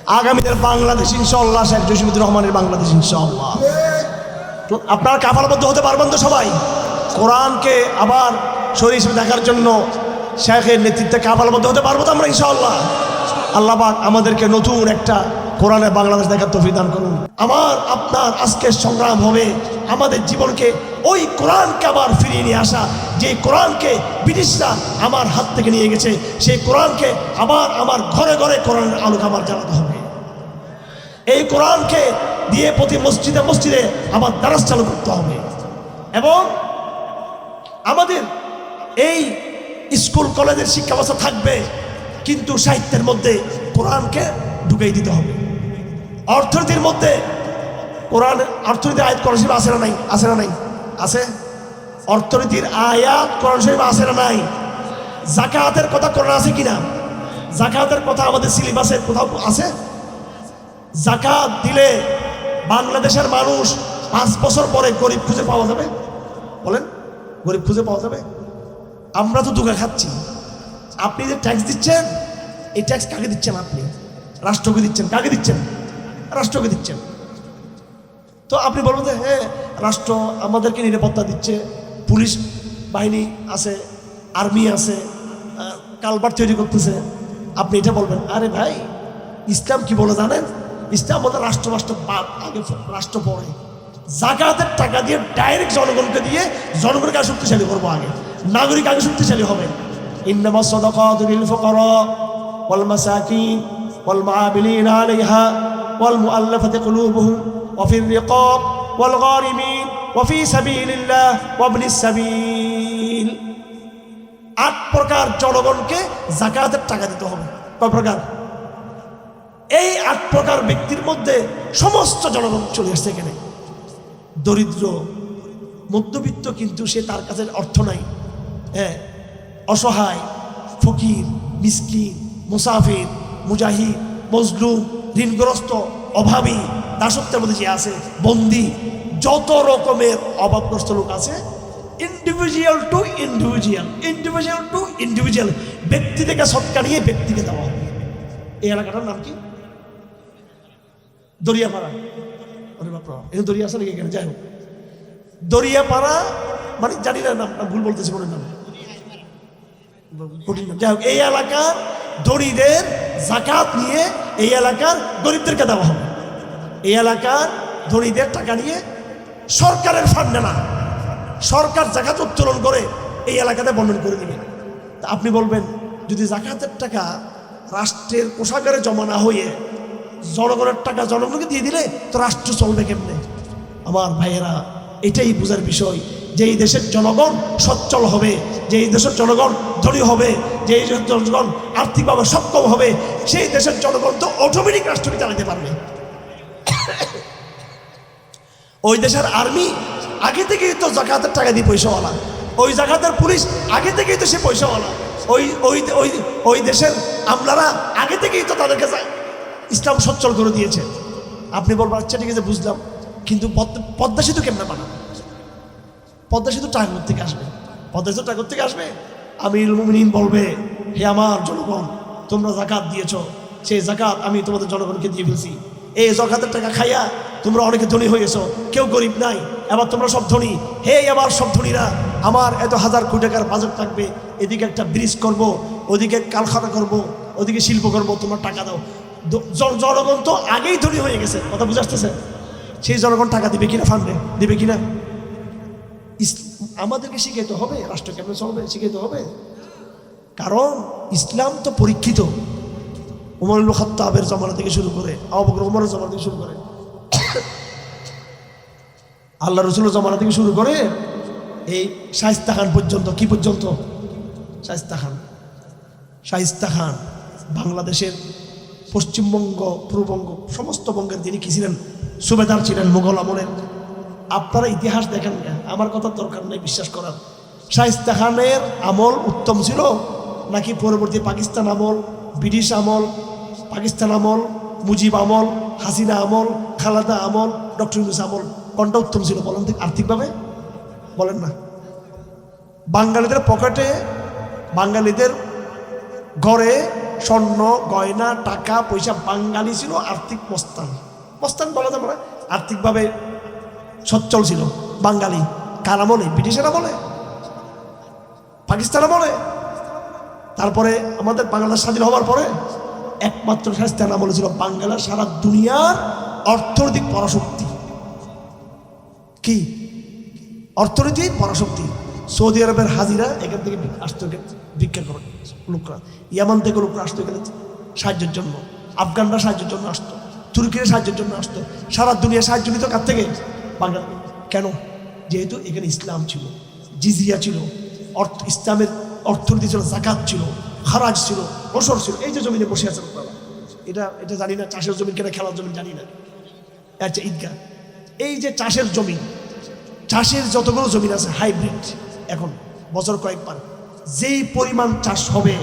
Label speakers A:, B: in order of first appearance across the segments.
A: আগামীদের বাংলাদেশ ইনশাআল্লাহ শেখ জসিমুদ্দিন রহমানের বাংলাদেশ ইনশাআল্লাহ। তো আপনারা কাফালবদ্ধ হতে পারবেন তো সবাই? কোরআনকে আবার শরীর হিসেবে দেখার জন্য শেখের নেতৃত্বে কাফালবদ্ধ হতে পারবো তো আমরা ইনশাআল্লাহ। আল্লাহ পাক আমাদেরকে নতুন একটা কোরআনের বাংলাদেশ দেখার তৌফিক দান করুন। আমার আপনার আজকের সংগ্রাম হবে আমাদের জীবনকে ওই কোরআনকে আবার ফিরিয়ে নিয়ে আসা, যে কোরআনকে ব্রিটিশরা আমার হাত থেকে নিয়ে গেছে, সেই কোরআনকে আবার আমার ঘরে ঘরে কোরআনের আলোক আমার জ্বালাতে হবে। এই কোরআনকে দিয়ে প্রতি মসজিদে মসজিদে আমার দারাস চালু করতে হবে এবং আমাদের এই স্কুল কলেজের শিক্ষা ব্যবস্থা থাকবে, কিন্তু সাহিত্যের মধ্যে কোরআনকে ঢুকিয়ে দিতে হবে। অর্থনীতির মধ্যে কোরআন, অর্থনীতির আয়াত কোরআন শরীফে আছে না নাই? আছে না নাই? আছে। অর্থনীতির আয়াত কোরআন শরীফে আছে না নাই? যাকাতের কথা কোরআন আছে কিনা? যাকাতের কথা আমাদের সিলেবাসে কোথাও আছে? যাকাত দিলে বাংলাদেশের মানুষ 5 বছর পরে গরিব খুঁজে পাওয়া যাবে? বলেন, গরিব খুঁজে পাওয়া যাবে? আমরা তো দুগা খাচ্ছি। আপনি যে ট্যাক্স দিচ্ছেন, এই ট্যাক্স কাকে দিচ্ছেন? আপনি রাষ্ট্রকে দিচ্ছেন। কাকে দিচ্ছেন? রাষ্ট্রকে দিচ্ছেন। তো আপনি বলবেন যে হ্যাঁ, রাষ্ট্র আমাদেরকে নিরাপত্তা দিচ্ছে, পুলিশ বাহিনী আছে, আর্মি আছে, কালভার্ট তৈরি করতেছে। আপনি এটা বলবেন? আরে ভাই, ইসলাম কি বলে জানেন? ইসলাম বলে রাষ্ট্র আগে রাষ্ট্র পরে। যাকাতের টাকা দিয়ে ডাইরেক্ট জনগণকে দিয়ে জনগণকে আগে শক্তিশালী করবো, আগে নাগরিক আগে শক্তিশালী হবে। ইন্নামাস সাদাকাতু লিল ফুকারা ওয়াল মাসাকিন ওয়াল মুআমিলিনা আলাইহা ওয়াল মুআল্লাফাতি কুলুবুহুম ওয়া ফির রিকাব ওয়াল গারিমিন ওয়া ফি সাবিলিল্লাহ ওয়া ইবনিস সাবিল। 8 প্রকার জনগণকে যাকাতের টাকা দিতে হবে। কয় প্রকার? এই 8 প্রকার ব্যক্তির মধ্যে সমস্ত জনগণ চলে আসছে এখানে। দরিদ্র, মধ্যবিত্ত, কিন্তু সে তার কাছে অর্থ নাই, হ্যাঁ, অসহায়, ফকির, মিসকিন, মুসাফির, মুজাহিদ, মজলুম, ঋণগ্রস্ত, অভাবী, দাসত্বের মধ্যে যে আছে, বন্দী, যত রকমের অভাবগ্রস্ত লোক আছে, individual two individual, individual two individual, ব্যক্তি থেকে সৎকার নিয়ে ব্যক্তিকে দেওয়া হবে। এই এলাকাটার নাম কি? দরিয়াপাড়া। এখানে দরিয়া আছে নাকি? এখানে যাই হোক, দরিয়াপাড়া মানে জানি না, নাম ভুল বলতেছি, মনে নাম কঠিন নাম। যাই হোক, এই এলাকার দরিদ্রদের যাকাত নিয়ে এই এলাকার গরিবদেরকে দেওয়া হবে। এই এলাকার ধনীদের টাকা নিয়ে, সরকারের ফান্ডে না, সরকার যাকাত উত্তোলন করে এই এলাকাতে বন্টন করে দিবে। তা আপনি বলবেন, যদি যাকাতের টাকা রাষ্ট্রের কোষাগারে জমা না হয়ে জনগণের টাকা জনগণকে দিয়ে দিলে তো রাষ্ট্র চলবে কেমনে? আমার ভাইয়েরা, এটাই বোঝার বিষয় যে এই দেশের জনগণ সচ্ছল হবে, যে এই দেশের জনগণ ধনী হবে, যে এই দেশের জনগণ আর্থিকভাবে সক্ষম হবে, সেই দেশের জনগণ তো অটোমেটিক রাষ্ট্রকে চালাতে পারবে। ওই দেশের আর্মি আগে থেকেই তো যাকাতের টাকা দিয়ে পয়সাওয়ালা, ওই যাকাতের পুলিশ আগে থেকেই তো সে পয়সাওয়ালা, ওই ওই ওই ওই দেশের আমলারা আগে থেকেই তো তাদেরকে ইসলাম সচ্ছল করে দিয়েছে। আপনি বলবেন আচ্ছা ঠিক আছে বুঝলাম, কিন্তু পদ্মা সেতু কেমনে বানাবো? পদ্মা সেতু টাকা থেকে আসবে? পদ্মা সেতু টাকা থেকে আসবে? আমিরুল মুমিনিন বলবে, হে আমার জনগণ, তোমরা যাকাত দিয়েছ, সেই যাকাত আমি তোমাদের জনগণকে দিয়ে ফেলছি। এই যাকাতের টাকা খাইয়া তোমরা অনেকে ধনী হয়ে গেছো, কেউ গরিব নাই, এবার তোমরা সব ধনী। হে এবার সব ধনীরা, আমার এত 1000 কোটি টাকার বাজেট থাকবে, এদিকে একটা ব্রিজ করব, ওদিকে কারখানা করব, ওদিকে শিল্প করব, তোমরা টাকা দাও। জনগণ তো আগেই ধনী হয়ে গেছে, কথা বুঝে আসতেছে? সেই জনগণ টাকা দিবে কিনা, ফান্ডে দিবে কিনা? আমাদেরকে শিখাইতে হবে রাষ্ট্র কেমন চলবে, শিখাইতে হবে। কারণ ইসলাম তো পরীক্ষিত। উমর ইবনে খাত্তাবের জমানা থেকে শুরু করে, আবু বকর ওমরের জমানা থেকে শুরু করে, আল্লাহ রসুলের জমানা থেকে শুরু করে এই শায়েস্তা খান পর্যন্ত। কি পর্যন্ত? শায়েস্তা খান। শায়েস্তা খান বাংলাদেশের পশ্চিমবঙ্গ, পূর্ববঙ্গ, সমস্ত বঙ্গের তিনি কি ছিলেন? সুবেদার ছিলেন মুঘল আমলের। আপনারা ইতিহাস দেখেন না, আমার কথা দরকার নেই বিশ্বাস করার। শায়েস্তা খানের আমল উত্তম ছিল নাকি পরবর্তী পাকিস্তান আমল, ব্রিটিশ আমল, পাকিস্তান আমল, মুজিব আমল, হাসিনা আমল, খালেদা আমল, ডক্টর ইউনূস আমল, কোনটা উত্তম ছিল বলেন তো আর্থিকভাবে? বলেন না। বাঙালিদের পকেটে, বাঙালিদের ঘরে স্বর্ণ গয়না টাকা পয়সা, বাঙালি ছিল আর্থিক মস্তান। মস্তান বলা যাবে না, আর্থিকভাবে সচ্ছল ছিল বাঙালি। কারা বলে? ব্রিটিশেরা বলে, পাকিস্তানরা বলে। তারপরে আমাদের বাংলাদেশ স্বাধীন হওয়ার পরে একমাত্র শাস্ত্রের নাম বলেছিল বাংলা সারা দুনিয়ার অর্থনৈতিক পরাশক্তি। কি অর্থনৈতিক পরাশক্তি? সৌদি আরবের হাজিরা এখান থেকে আসতো, ভিক্ষা করে লোকরা, ইয়ামান থেকে লোকরা আসতো এখানে সাহায্যের জন্য, আফগানরা সাহায্যের জন্য আসতো, তুর্কিরা সাহায্যের জন্য আসতো। সারা দুনিয়া সাহায্য নিত কার থেকে? বাংলা। কেন? যেহেতু এখানে ইসলাম ছিল, জিজিয়া ছিল, ইসলামের অর্থনীতি ছিল, জাকাত ছিল, খারাজ ছিল, ওসর ছিল। এই যে জমিনে বসে আছে আপনারা, এটা জানি না চাষের জমি কেনা, খেলার জমি জানি না। আচ্ছা, ঈদগাহ, এই যে চাষের জমি, চাষের যতগুলো জমিন আছে হাইব্রিড, এখন বছর কয়েকবার যেই পরিমাণ চাষ হবে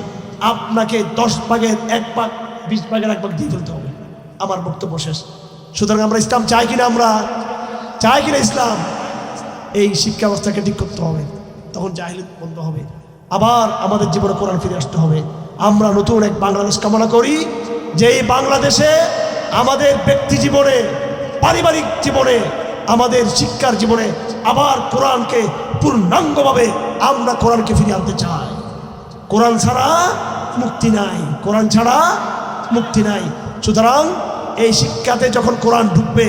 A: আপনাকে 10 ভাগের 1 ভাগ, 20 ভাগের 1 ভাগ দিয়ে ফেলতে হবে। আমার বক্তব্য শেষ। সুতরাং আমরা ইসলাম চাই কিনা? আমরা চাই কিনা ইসলাম? এই শিক্ষা ব্যবস্থাকে ঠিক করতে হবে, তখন জাহিলিয়ত বন্ধ হবে, আবার আমাদের জীবনে কোরআন ফিরে আসতে হবে। আমরা নতুন এক বাংলাদেশ কামনা করি, যে এই বাংলাদেশে আমাদের ব্যক্তি জীবনে, পারিবারিক জীবনে, আমাদের শিক্ষার জীবনে আবার কোরআনকে পূর্ণাঙ্গভাবে আমরা কোরআনকে ফিরিয়ে আনতে চাই। কোরআন ছাড়া মুক্তি নাই, কোরআন ছাড়া মুক্তি নাই। সুতরাং এই শিক্ষাতে যখন কোরআন ঢুকবে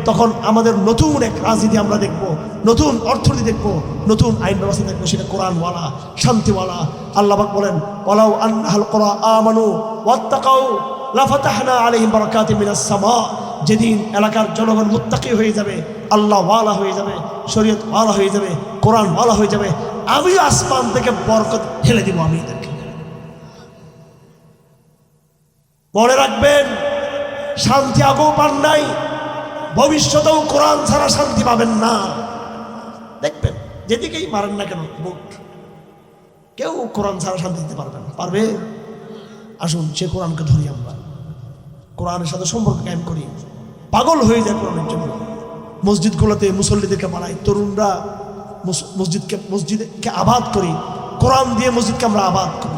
A: তখন আমাদের নতুন এক রাজনীতি আমরা দেখব, নতুন অর্থনীতি দেখব, নতুন আইন ব্যবস্থা দেখবো, সেটা কোরআনওয়ালা, শান্তিওয়ালা। আল্লাহ পাক বলেন, ওয়ালাউ আন্নাল কুরা আমানু ওয়াত্তাকাউ লাফাতাহনা আলাইহিম বারাকাতিম মিনাস সামা। যেদিন এলাকার জনগণ মুত্তাকি হয়ে যাবে, আল্লাহওয়ালা হয়ে যাবে, শরীয়তওয়ালা হয়ে যাবে, কোরআনওয়ালা হয়ে যাবে, আমিও আসমান থেকে বরকত ঢেলে দিব আমি এদেরকে। মনে রাখবেন, শান্তি আগেও পান নাই, ভবিষ্যতেও কোরআন ছাড়া শান্তি পাবেন না। দেখবেন যেদিকেই মারেন না কেন ভোট, কেউ কোরআন ছাড়া শান্তি দিতে পারবে না। পারবে? আসুন সে কোরআনকে ধরি, আমরা কোরআনের সাথে সম্পর্ক কায়েম করি। পাগল হয়ে যায় কোরআনের জন্য। মসজিদগুলোতে মুসল্লিদেরকে বানাই, তরুণরা মসজিদকে আবাদ করি, কোরআন দিয়ে মসজিদকে আমরা আবাদ করি।